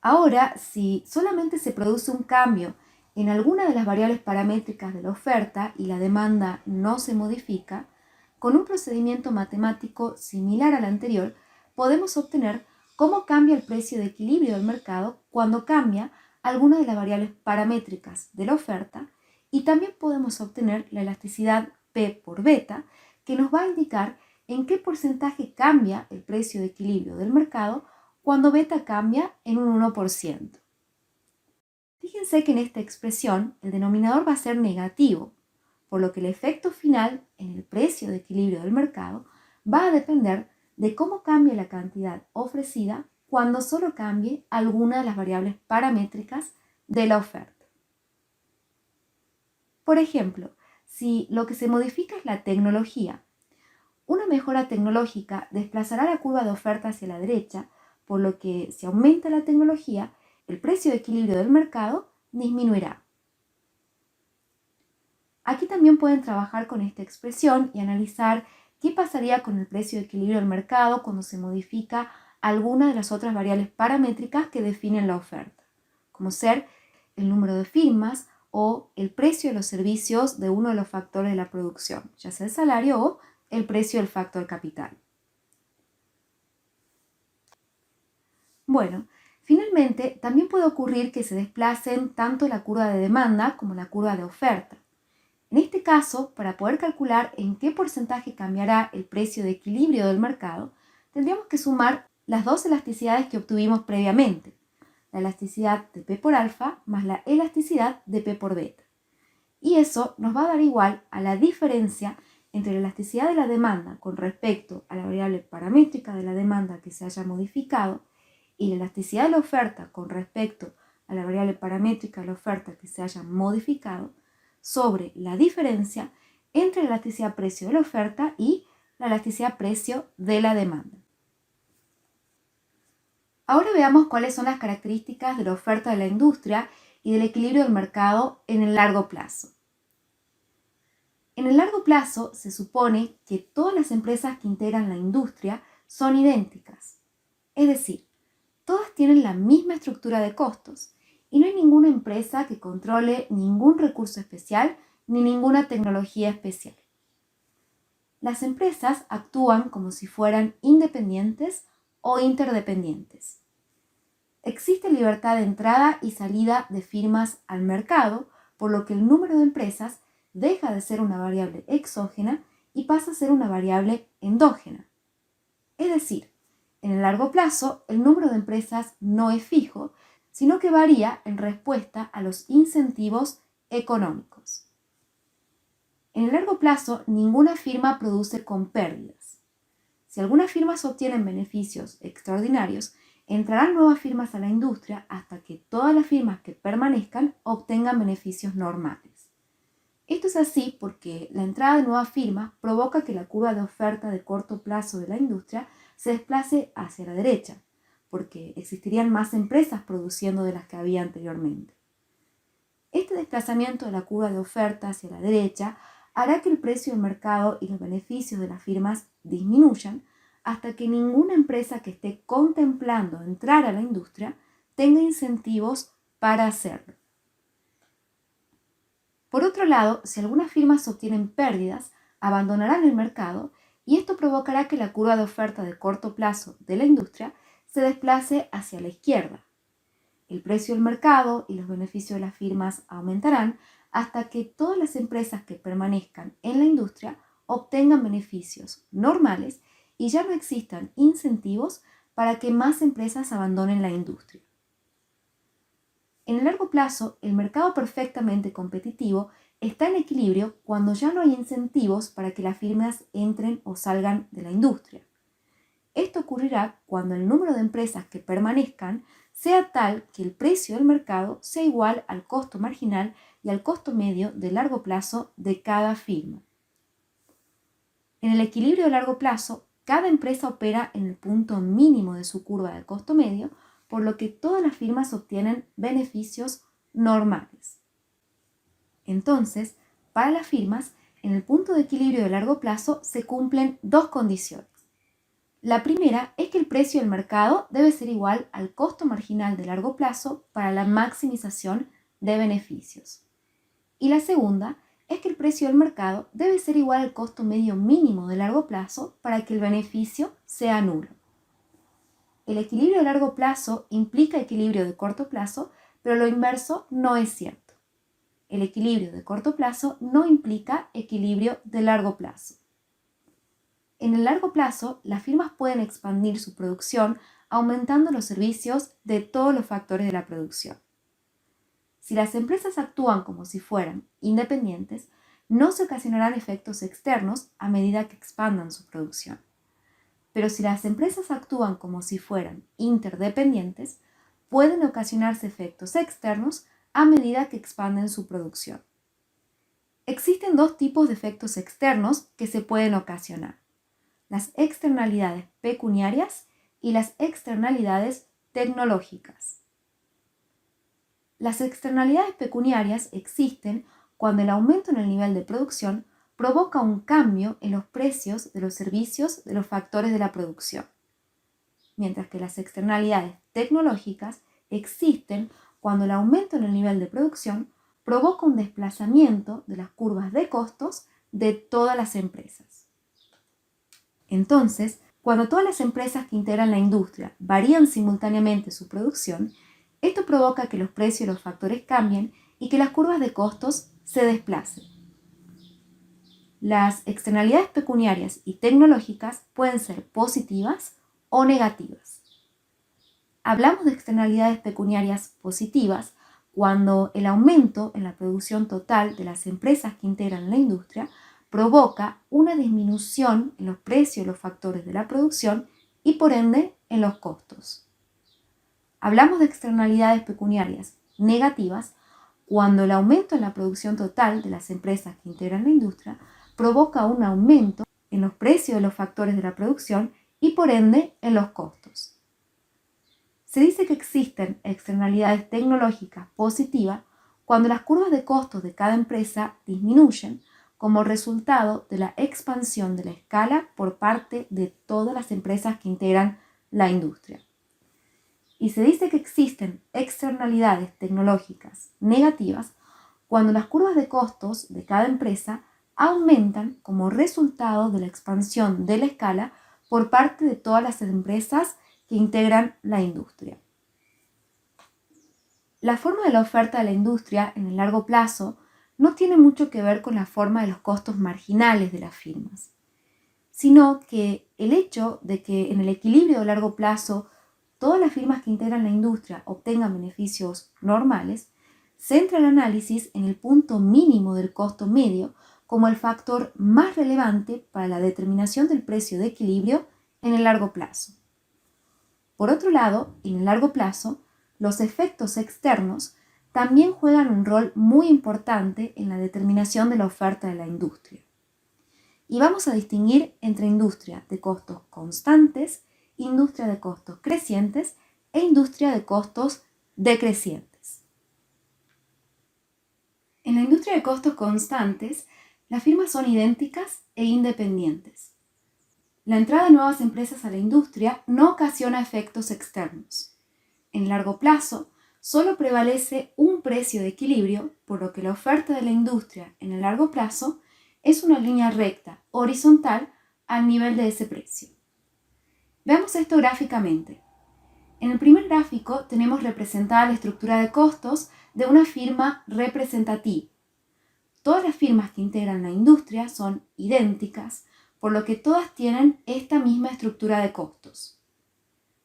Ahora, si solamente se produce un cambio en alguna de las variables paramétricas de la oferta y la demanda no se modifica, con un procedimiento matemático similar al anterior, podemos obtener cómo cambia el precio de equilibrio del mercado cuando cambia alguna de las variables paramétricas de la oferta, y también podemos obtener la elasticidad P por beta, que nos va a indicar en qué porcentaje cambia el precio de equilibrio del mercado cuando beta cambia en un 1%. Fíjense que en esta expresión el denominador va a ser negativo, por lo que el efecto final en el precio de equilibrio del mercado va a depender de cómo cambie la cantidad ofrecida cuando solo cambie alguna de las variables paramétricas de la oferta. Por ejemplo, si lo que se modifica es la tecnología, una mejora tecnológica desplazará la curva de oferta hacia la derecha, por lo que si aumenta la tecnología, el precio de equilibrio del mercado disminuirá. Aquí también pueden trabajar con esta expresión y analizar qué pasaría con el precio de equilibrio del mercado cuando se modifica alguna de las otras variables paramétricas que definen la oferta, como ser el número de firmas o el precio de los servicios de uno de los factores de la producción, ya sea el salario o el precio del factor capital. Bueno, finalmente también puede ocurrir que se desplacen tanto la curva de demanda como la curva de oferta. En este caso, para poder calcular en qué porcentaje cambiará el precio de equilibrio del mercado, tendríamos que sumar las dos elasticidades que obtuvimos previamente, la elasticidad de P por alfa más la elasticidad de P por beta. Y eso nos va a dar igual a la diferencia entre la elasticidad de la demanda con respecto a la variable paramétrica de la demanda que se haya modificado y la elasticidad de la oferta con respecto a la variable paramétrica de la oferta que se haya modificado sobre la diferencia entre la elasticidad precio de la oferta y la elasticidad precio de la demanda. Ahora veamos cuáles son las características de la oferta de la industria y del equilibrio del mercado en el largo plazo. En el largo plazo se supone que todas las empresas que integran la industria son idénticas, es decir, todas tienen la misma estructura de costos y no hay ninguna empresa que controle ningún recurso especial ni ninguna tecnología especial. Las empresas actúan como si fueran independientes o interdependientes. Existe libertad de entrada y salida de firmas al mercado, por lo que el número de empresas deja de ser una variable exógena y pasa a ser una variable endógena. Es decir, en el largo plazo, el número de empresas no es fijo, sino que varía en respuesta a los incentivos económicos. En el largo plazo, ninguna firma produce con pérdidas. Si algunas firmas obtienen beneficios extraordinarios, entrarán nuevas firmas a la industria hasta que todas las firmas que permanezcan obtengan beneficios normales. Esto es así porque la entrada de nuevas firmas provoca que la curva de oferta de corto plazo de la industria se desplace hacia la derecha, porque existirían más empresas produciendo de las que había anteriormente. Este desplazamiento de la curva de oferta hacia la derecha hará que el precio del mercado y los beneficios de las firmas disminuyan hasta que ninguna empresa que esté contemplando entrar a la industria tenga incentivos para hacerlo. Por otro lado, si algunas firmas obtienen pérdidas, abandonarán el mercado y esto provocará que la curva de oferta de corto plazo de la industria se desplace hacia la izquierda. El precio del mercado y los beneficios de las firmas aumentarán hasta que todas las empresas que permanezcan en la industria obtengan beneficios normales y ya no existan incentivos para que más empresas abandonen la industria. En el largo plazo, el mercado perfectamente competitivo está en equilibrio cuando ya no hay incentivos para que las firmas entren o salgan de la industria. Esto ocurrirá cuando el número de empresas que permanezcan sea tal que el precio del mercado sea igual al costo marginal y al costo medio de largo plazo de cada firma. En el equilibrio de largo plazo, cada empresa opera en el punto mínimo de su curva de costo medio, por lo que todas las firmas obtienen beneficios normales. Entonces, para las firmas, en el punto de equilibrio de largo plazo se cumplen dos condiciones. La primera es que el precio del mercado debe ser igual al costo marginal de largo plazo para la maximización de beneficios. Y la segunda es que el precio del mercado debe ser igual al costo medio mínimo de largo plazo para que el beneficio sea nulo. El equilibrio de largo plazo implica equilibrio de corto plazo, pero lo inverso no es cierto. El equilibrio de corto plazo no implica equilibrio de largo plazo. En el largo plazo, las firmas pueden expandir su producción aumentando los servicios de todos los factores de la producción. Si las empresas actúan como si fueran independientes, no se ocasionarán efectos externos a medida que expandan su producción. Pero si las empresas actúan como si fueran interdependientes, pueden ocasionarse efectos externos a medida que expanden su producción. Existen dos tipos de efectos externos que se pueden ocasionar: las externalidades pecuniarias y las externalidades tecnológicas. Las externalidades pecuniarias existen cuando el aumento en el nivel de producción provoca un cambio en los precios de los servicios de los factores de la producción, mientras que las externalidades tecnológicas existen cuando el aumento en el nivel de producción provoca un desplazamiento de las curvas de costos de todas las empresas. Entonces, cuando todas las empresas que integran la industria varían simultáneamente su producción, esto provoca que los precios de los factores cambien y que las curvas de costos se desplacen. Las externalidades pecuniarias y tecnológicas pueden ser positivas o negativas. Hablamos de externalidades pecuniarias positivas cuando el aumento en la producción total de las empresas que integran la industria provoca una disminución en los precios de los factores de la producción y por ende en los costos. Hablamos de externalidades pecuniarias negativas cuando el aumento en la producción total de las empresas que integran la industria provoca un aumento en los precios de los factores de la producción y por ende en los costos. Se dice que existen externalidades tecnológicas positivas cuando las curvas de costos de cada empresa disminuyen como resultado de la expansión de la escala por parte de todas las empresas que integran la industria. Y se dice que existen externalidades tecnológicas negativas cuando las curvas de costos de cada empresa aumentan como resultado de la expansión de la escala por parte de todas las empresas que integran la industria. La forma de la oferta de la industria en el largo plazo no tiene mucho que ver con la forma de los costos marginales de las firmas, sino que el hecho de que en el equilibrio de largo plazo todas las firmas que integran la industria obtengan beneficios normales, centra el análisis en el punto mínimo del costo medio como el factor más relevante para la determinación del precio de equilibrio en el largo plazo. Por otro lado, en el largo plazo, los efectos externos también juegan un rol muy importante en la determinación de la oferta de la industria. Y vamos a distinguir entre industria de costos constantes, industria de costos crecientes e industria de costos decrecientes. En la industria de costos constantes, las firmas son idénticas e independientes. La entrada de nuevas empresas a la industria no ocasiona efectos externos. En largo plazo, solo prevalece un precio de equilibrio, por lo que la oferta de la industria en el largo plazo es una línea recta, horizontal, al nivel de ese precio. Veamos esto gráficamente. En el primer gráfico tenemos representada la estructura de costos de una firma representativa. Todas las firmas que integran la industria son idénticas, por lo que todas tienen esta misma estructura de costos.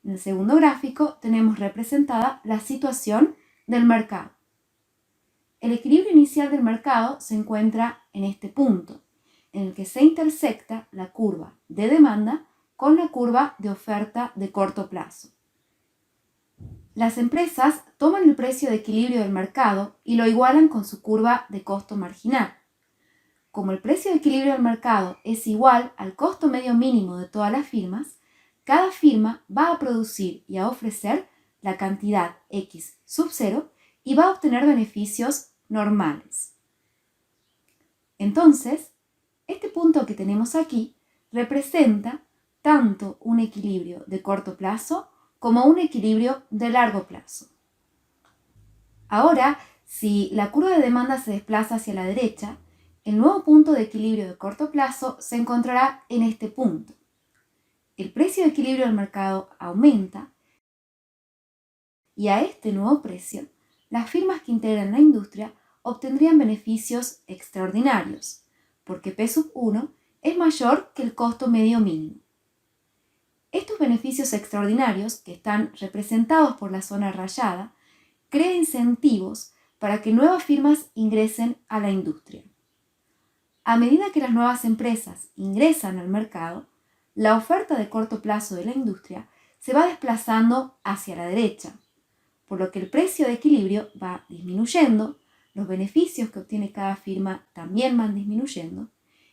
En el segundo gráfico tenemos representada la situación del mercado. El equilibrio inicial del mercado se encuentra en este punto, en el que se intersecta la curva de demanda con la curva de oferta de corto plazo. Las empresas toman el precio de equilibrio del mercado y lo igualan con su curva de costo marginal. Como el precio de equilibrio del mercado es igual al costo medio mínimo de todas las firmas, cada firma va a producir y a ofrecer la cantidad X sub 0 y va a obtener beneficios normales. Entonces, este punto que tenemos aquí representa tanto un equilibrio de corto plazo como un equilibrio de largo plazo. Ahora, si la curva de demanda se desplaza hacia la derecha, el nuevo punto de equilibrio de corto plazo se encontrará en este punto. El precio de equilibrio del mercado aumenta y a este nuevo precio, las firmas que integran la industria obtendrían beneficios extraordinarios, porque P sub 1 es mayor que el costo medio mínimo. Estos beneficios extraordinarios, que están representados por la zona rayada, crean incentivos para que nuevas firmas ingresen a la industria. A medida que las nuevas empresas ingresan al mercado, la oferta de corto plazo de la industria se va desplazando hacia la derecha, por lo que el precio de equilibrio va disminuyendo, los beneficios que obtiene cada firma también van disminuyendo,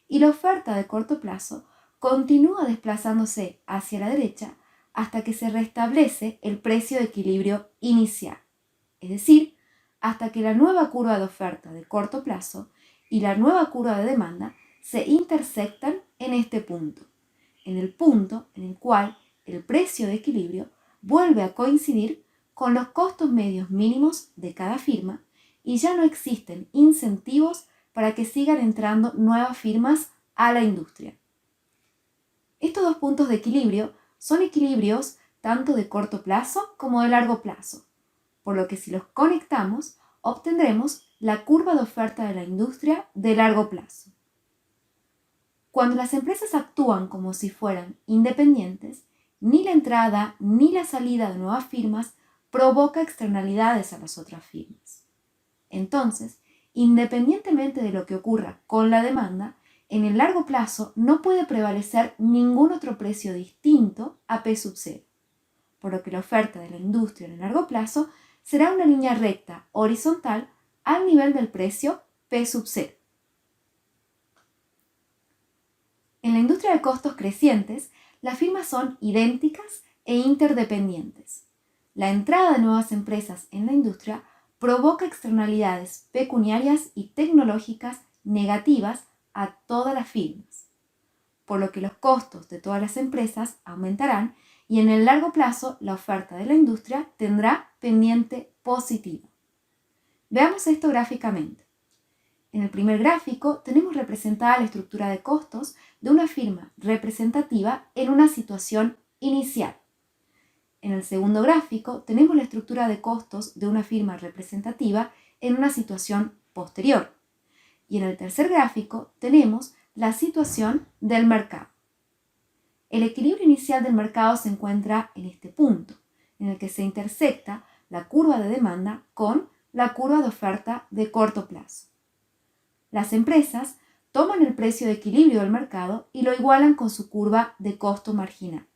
y la oferta de corto plazo continúa desplazándose hacia la derecha hasta que se restablece el precio de equilibrio inicial, es decir, hasta que la nueva curva de oferta de corto plazo y la nueva curva de demanda se intersectan en este punto, en el punto en el cual el precio de equilibrio vuelve a coincidir con los costos medios mínimos de cada firma y ya no existen incentivos para que sigan entrando nuevas firmas a la industria. Estos dos puntos de equilibrio son equilibrios tanto de corto plazo como de largo plazo, por lo que si los conectamos obtendremos la curva de oferta de la industria de largo plazo. Cuando las empresas actúan como si fueran independientes, ni la entrada ni la salida de nuevas firmas provoca externalidades a las otras firmas. Entonces, independientemente de lo que ocurra con la demanda, en el largo plazo no puede prevalecer ningún otro precio distinto a P sub 0, por lo que la oferta de la industria en el largo plazo será una línea recta horizontal al nivel del precio P sub 0. En la industria de costos crecientes, las firmas son idénticas e interdependientes. La entrada de nuevas empresas en la industria provoca externalidades pecuniarias y tecnológicas negativas a todas las firmas, por lo que los costos de todas las empresas aumentarán y en el largo plazo la oferta de la industria tendrá pendiente positivo. Veamos esto gráficamente. En el primer gráfico tenemos representada la estructura de costos de una firma representativa en una situación inicial. En el segundo gráfico tenemos la estructura de costos de una firma representativa en una situación posterior. Y en el tercer gráfico tenemos la situación del mercado. El equilibrio inicial del mercado se encuentra en este punto, en el que se intersecta la curva de demanda con la curva de oferta de corto plazo. Las empresas toman el precio de equilibrio del mercado y lo igualan con su curva de costo marginal.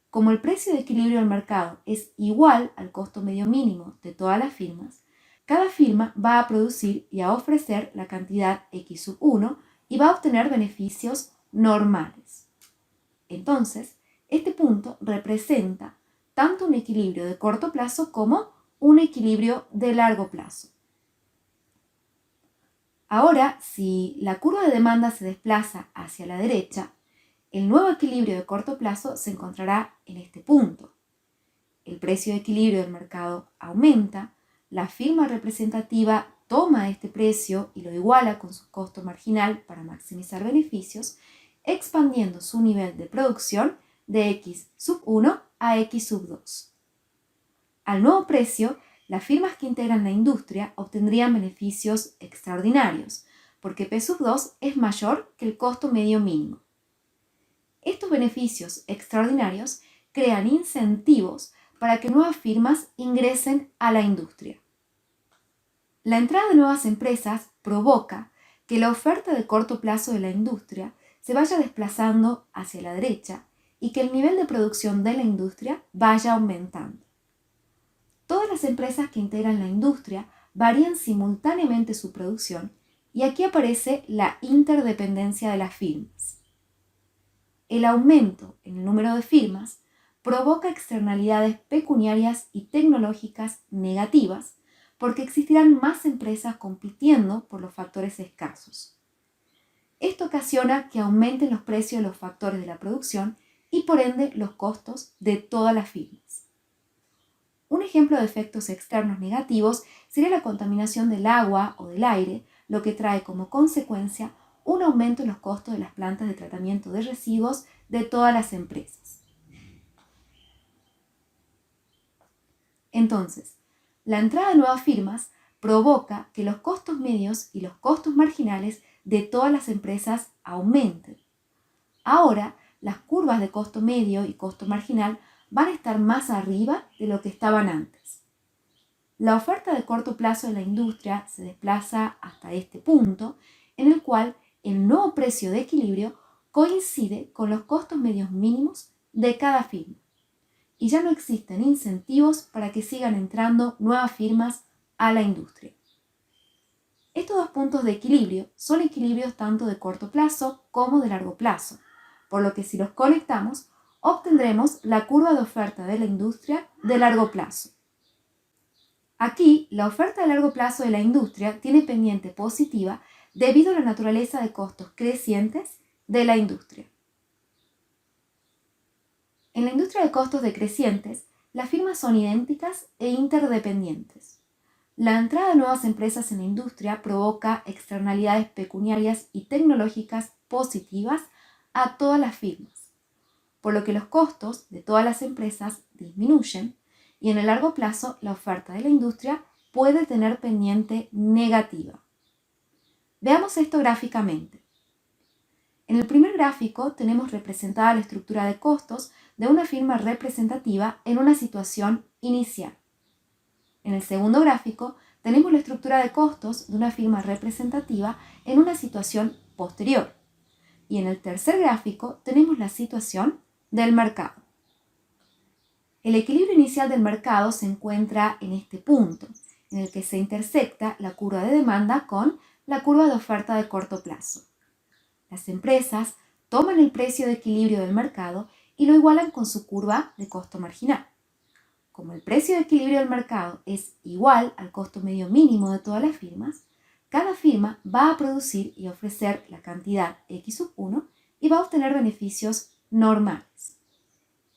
Como el precio de equilibrio del mercado es igual al costo medio mínimo de todas las firmas, cada firma va a producir y a ofrecer la cantidad X sub 1 y va a obtener beneficios normales. Entonces, este punto representa tanto un equilibrio de corto plazo como un equilibrio de largo plazo. Ahora, si la curva de demanda se desplaza hacia la derecha, el nuevo equilibrio de corto plazo se encontrará en este punto. El precio de equilibrio del mercado aumenta, la firma representativa toma este precio y lo iguala con su costo marginal para maximizar beneficios, expandiendo su nivel de producción de X sub 1 a X sub 2. Al nuevo precio, las firmas que integran la industria obtendrían beneficios extraordinarios, porque P sub 2 es mayor que el costo medio mínimo. Estos beneficios extraordinarios crean incentivos para que nuevas firmas ingresen a la industria. La entrada de nuevas empresas provoca que la oferta de corto plazo de la industria se vaya desplazando hacia la derecha y que el nivel de producción de la industria vaya aumentando. Todas las empresas que integran la industria varían simultáneamente su producción y aquí aparece la interdependencia de las firmas. El aumento en el número de firmas provoca externalidades pecuniarias y tecnológicas negativas porque existirán más empresas compitiendo por los factores escasos. Esto ocasiona que aumenten los precios de los factores de la producción y por ende los costos de todas las firmas. Un ejemplo de efectos externos negativos sería la contaminación del agua o del aire, lo que trae como consecuencia un aumento en los costos de las plantas de tratamiento de residuos de todas las empresas. Entonces, la entrada de nuevas firmas provoca que los costos medios y los costos marginales de todas las empresas aumenten. Ahora, las curvas de costo medio y costo marginal van a estar más arriba de lo que estaban antes. La oferta de corto plazo de la industria se desplaza hasta este punto, en el cual el nuevo precio de equilibrio coincide con los costos medios mínimos de cada firma. Y ya no existen incentivos para que sigan entrando nuevas firmas a la industria. Estos dos puntos de equilibrio son equilibrios tanto de corto plazo como de largo plazo, por lo que si los conectamos, obtendremos la curva de oferta de la industria de largo plazo. Aquí, la oferta de largo plazo de la industria tiene pendiente positiva debido a la naturaleza de costos crecientes de la industria. En la industria de costos decrecientes, las firmas son idénticas e interdependientes. La entrada de nuevas empresas en la industria provoca externalidades pecuniarias y tecnológicas positivas a todas las firmas, por lo que los costos de todas las empresas disminuyen y en el largo plazo la oferta de la industria puede tener pendiente negativa. Veamos esto gráficamente. En el primer gráfico tenemos representada la estructura de costos de una firma representativa en una situación inicial. En el segundo gráfico tenemos la estructura de costos de una firma representativa en una situación posterior. Y en el tercer gráfico tenemos la situación del mercado. El equilibrio inicial del mercado se encuentra en este punto, en el que se intersecta la curva de demanda con la curva de oferta de corto plazo. Las empresas toman el precio de equilibrio del mercado y lo igualan con su curva de costo marginal. Como el precio de equilibrio del mercado es igual al costo medio mínimo de todas las firmas, cada firma va a producir y ofrecer la cantidad X sub 1 y va a obtener beneficios normales.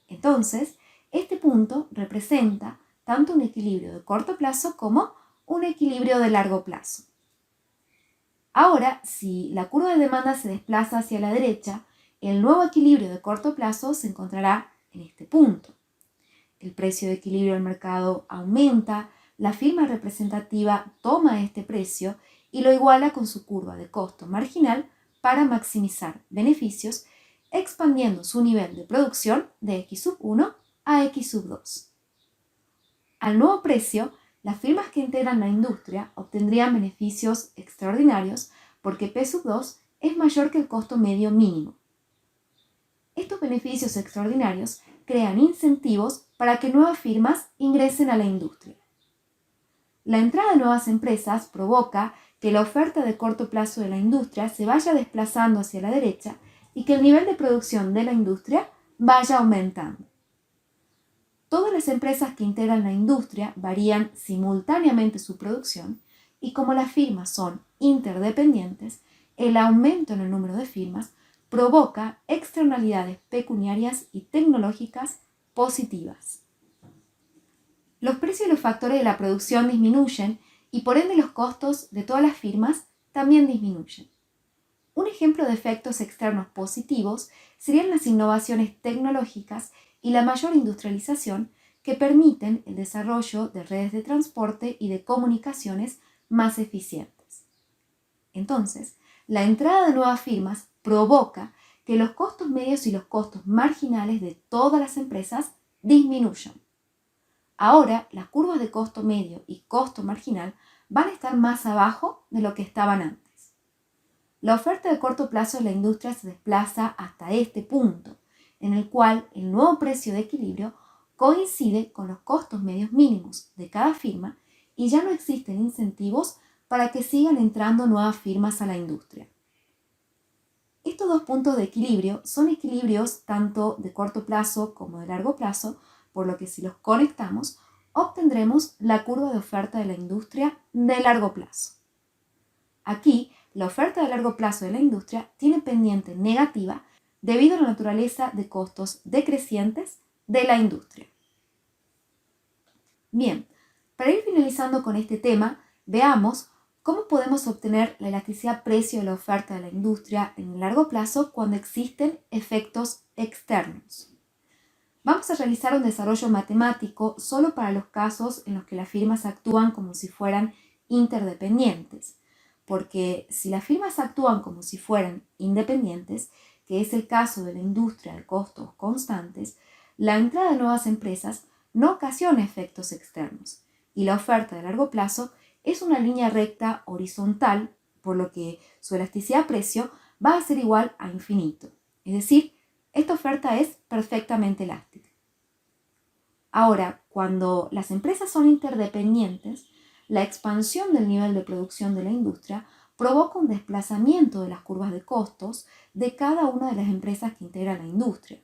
Entonces, este punto representa tanto un equilibrio de corto plazo como un equilibrio de largo plazo. Ahora, si la curva de demanda se desplaza hacia la derecha, el nuevo equilibrio de corto plazo se encontrará en este punto. el precio de equilibrio del mercado aumenta, la firma representativa toma este precio y lo iguala con su curva de costo marginal para maximizar beneficios, expandiendo su nivel de producción de X sub 1 a X sub 2. Al nuevo precio, las firmas que integran la industria obtendrían beneficios extraordinarios porque P sub 2 es mayor que el costo medio mínimo. Estos beneficios extraordinarios crean incentivos para que nuevas firmas ingresen a la industria. La entrada de nuevas empresas provoca que la oferta de corto plazo de la industria se vaya desplazando hacia la derecha y que el nivel de producción de la industria vaya aumentando. Todas las empresas que integran la industria varían simultáneamente su producción y como las firmas son interdependientes, el aumento en el número de firmas provoca externalidades pecuniarias y tecnológicas positivas. Los precios de los factores de la producción disminuyen y por ende los costos de todas las firmas también disminuyen. Un ejemplo de efectos externos positivos serían las innovaciones tecnológicas y la mayor industrialización que permiten el desarrollo de redes de transporte y de comunicaciones más eficientes. Entonces, la entrada de nuevas firmas provoca que los costos medios y los costos marginales de todas las empresas disminuyan. Ahora, las curvas de costo medio y costo marginal van a estar más abajo de lo que estaban antes. La oferta de corto plazo de la industria se desplaza hasta este punto, en el cual el nuevo precio de equilibrio coincide con los costos medios mínimos de cada firma y ya no existen incentivos para que sigan entrando nuevas firmas a la industria. Estos dos puntos de equilibrio son equilibrios tanto de corto plazo como de largo plazo, por lo que si los conectamos, obtendremos la curva de oferta de la industria de largo plazo. Aquí, la oferta de largo plazo de la industria tiene pendiente negativa debido a la naturaleza de costos decrecientes de la industria. Bien, para ir finalizando con este tema, veamos cómo podemos obtener la elasticidad precio de la oferta de la industria en el largo plazo cuando existen efectos externos. Vamos a realizar un desarrollo matemático solo para los casos en los que las firmas actúan como si fueran interdependientes, porque si las firmas actúan como si fueran independientes, que es el caso de la industria de costos constantes, la entrada de nuevas empresas no ocasiona efectos externos y la oferta de largo plazo es una línea recta horizontal, por lo que su elasticidad precio va a ser igual a infinito. Es decir, esta oferta es perfectamente elástica. Ahora, cuando las empresas son interdependientes, la expansión del nivel de producción de la industria provoca un desplazamiento de las curvas de costos de cada una de las empresas que integran la industria,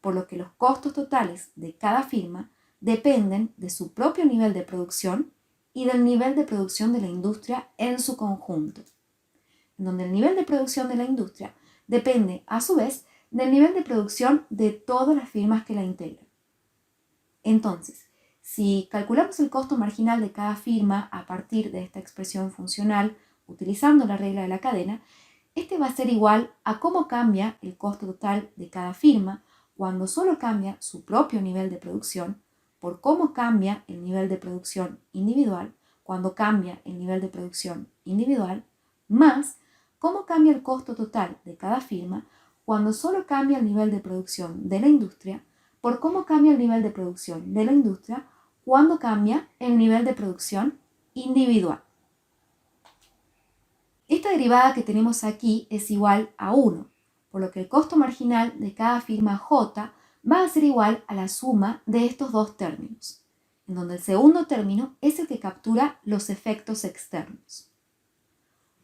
por lo que los costos totales de cada firma dependen de su propio nivel de producción y del nivel de producción de la industria en su conjunto, en donde el nivel de producción de la industria depende, a su vez, del nivel de producción de todas las firmas que la integran. Entonces, si calculamos el costo marginal de cada firma a partir de esta expresión funcional, utilizando la regla de la cadena, este va a ser igual a cómo cambia el costo total de cada firma cuando solo cambia su propio nivel de producción por cómo cambia el nivel de producción individual cuando cambia el nivel de producción individual, más cómo cambia el costo total de cada firma cuando solo cambia el nivel de producción de la industria por cómo cambia el nivel de producción de la industria cuando cambia el nivel de producción individual. Esta derivada que tenemos aquí es igual a 1, por lo que el costo marginal de cada firma J va a ser igual a la suma de estos dos términos, en donde el segundo término es el que captura los efectos externos.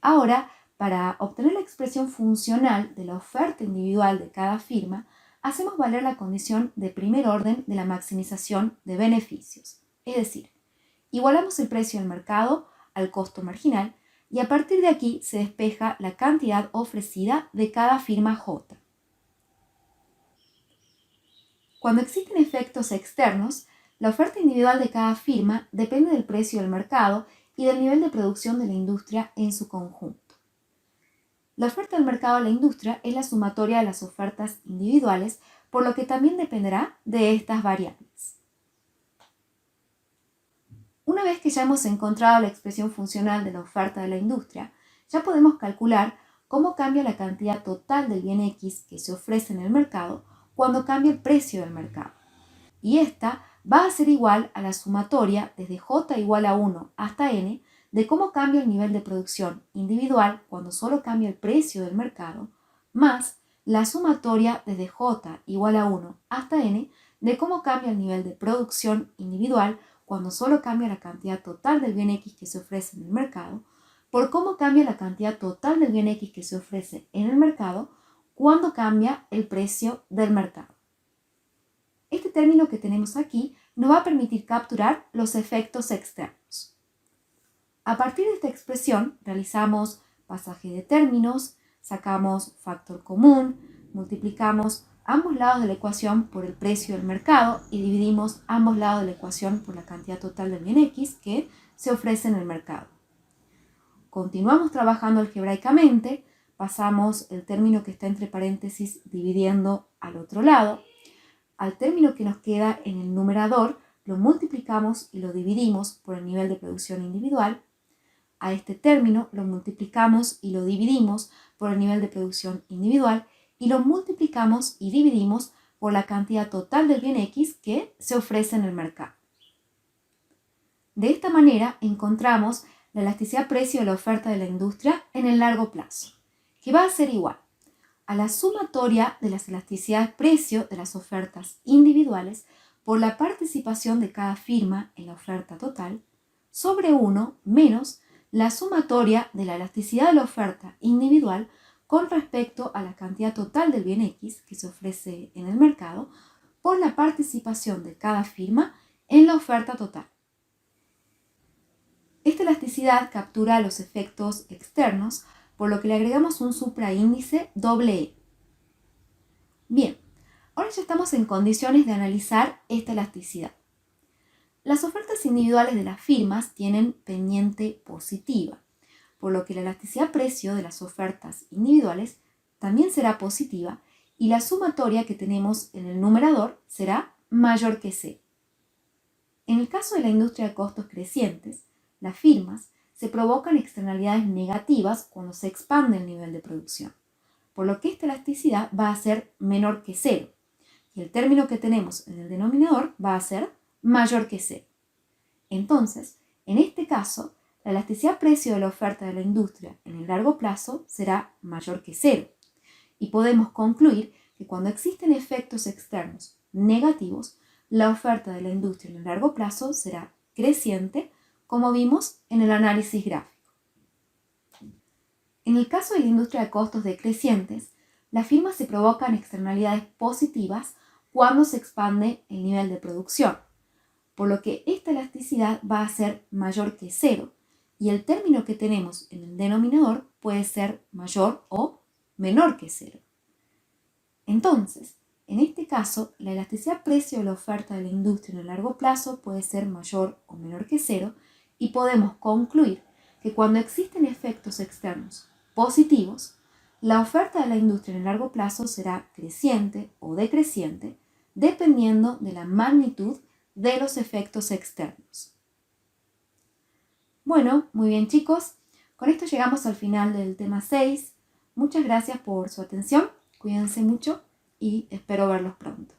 Ahora, para obtener la expresión funcional de la oferta individual de cada firma, hacemos valer la condición de primer orden de la maximización de beneficios, es decir, igualamos el precio del mercado al costo marginal y a partir de aquí se despeja la cantidad ofrecida de cada firma J. Cuando existen efectos externos, la oferta individual de cada firma depende del precio del mercado y del nivel de producción de la industria en su conjunto. La oferta del mercado a la industria es la sumatoria de las ofertas individuales, por lo que también dependerá de estas variables. Una vez que ya hemos encontrado la expresión funcional de la oferta de la industria, ya podemos calcular cómo cambia la cantidad total del bien X que se ofrece en el mercado cuando cambia el precio del mercado. Y esta va a ser igual a la sumatoria desde J igual a 1 hasta N de cómo cambia el nivel de producción individual cuando solo cambia el precio del mercado, más la sumatoria desde J igual a 1 hasta N de cómo cambia el nivel de producción individual cuando solo cambia la cantidad total del bien X que se ofrece en el mercado, por cómo cambia la cantidad total del bien X que se ofrece en el mercado cuando cambia el precio del mercado. Este término que tenemos aquí nos va a permitir capturar los efectos externos. A partir de esta expresión realizamos pasaje de términos, sacamos factor común, multiplicamos ambos lados de la ecuación por el precio del mercado y dividimos ambos lados de la ecuación por la cantidad total del bien X que se ofrece en el mercado. Continuamos trabajando algebraicamente, pasamos el término que está entre paréntesis dividiendo al otro lado. Al término que nos queda en el numerador lo multiplicamos y lo dividimos por el nivel de producción individual. A este término lo multiplicamos y lo dividimos por el nivel de producción individual y lo multiplicamos y dividimos por la cantidad total del bien X que se ofrece en el mercado. De esta manera encontramos la elasticidad precio de la oferta de la industria en el largo plazo, que va a ser igual a la sumatoria de las elasticidades precio de las ofertas individuales por la participación de cada firma en la oferta total sobre 1 menos la sumatoria de la elasticidad de la oferta individual con respecto a la cantidad total del bien X que se ofrece en el mercado por la participación de cada firma en la oferta total. Esta elasticidad captura los efectos externos, por lo que le agregamos un supraíndice E. Bien, ahora ya estamos en condiciones de analizar esta elasticidad. Las ofertas individuales de las firmas tienen pendiente positiva, por lo que la elasticidad precio de las ofertas individuales también será positiva y la sumatoria que tenemos en el numerador será mayor que 0. En el caso de la industria de costos crecientes, las firmas se provocan externalidades negativas cuando se expande el nivel de producción, por lo que esta elasticidad va a ser menor que 0 y el término que tenemos en el denominador va a ser mayor que 0. Entonces, en este caso, la elasticidad precio de la oferta de la industria en el largo plazo será mayor que 0 y podemos concluir que cuando existen efectos externos negativos, la oferta de la industria en el largo plazo será creciente, como vimos en el análisis gráfico. En el caso de la industria de costos decrecientes, las firmas se provocan externalidades positivas cuando se expande el nivel de producción, por lo que esta elasticidad va a ser mayor que 0 y el término que tenemos en el denominador puede ser mayor o menor que 0. Entonces, en este caso, la elasticidad precio de la oferta de la industria en el largo plazo puede ser mayor o menor que 0 y podemos concluir que cuando existen efectos externos positivos, la oferta de la industria en el largo plazo será creciente o decreciente dependiendo de la magnitud de los efectos externos. Bueno, muy bien chicos, con esto llegamos al final del tema 6. Muchas gracias por su atención, cuídense mucho y espero verlos pronto.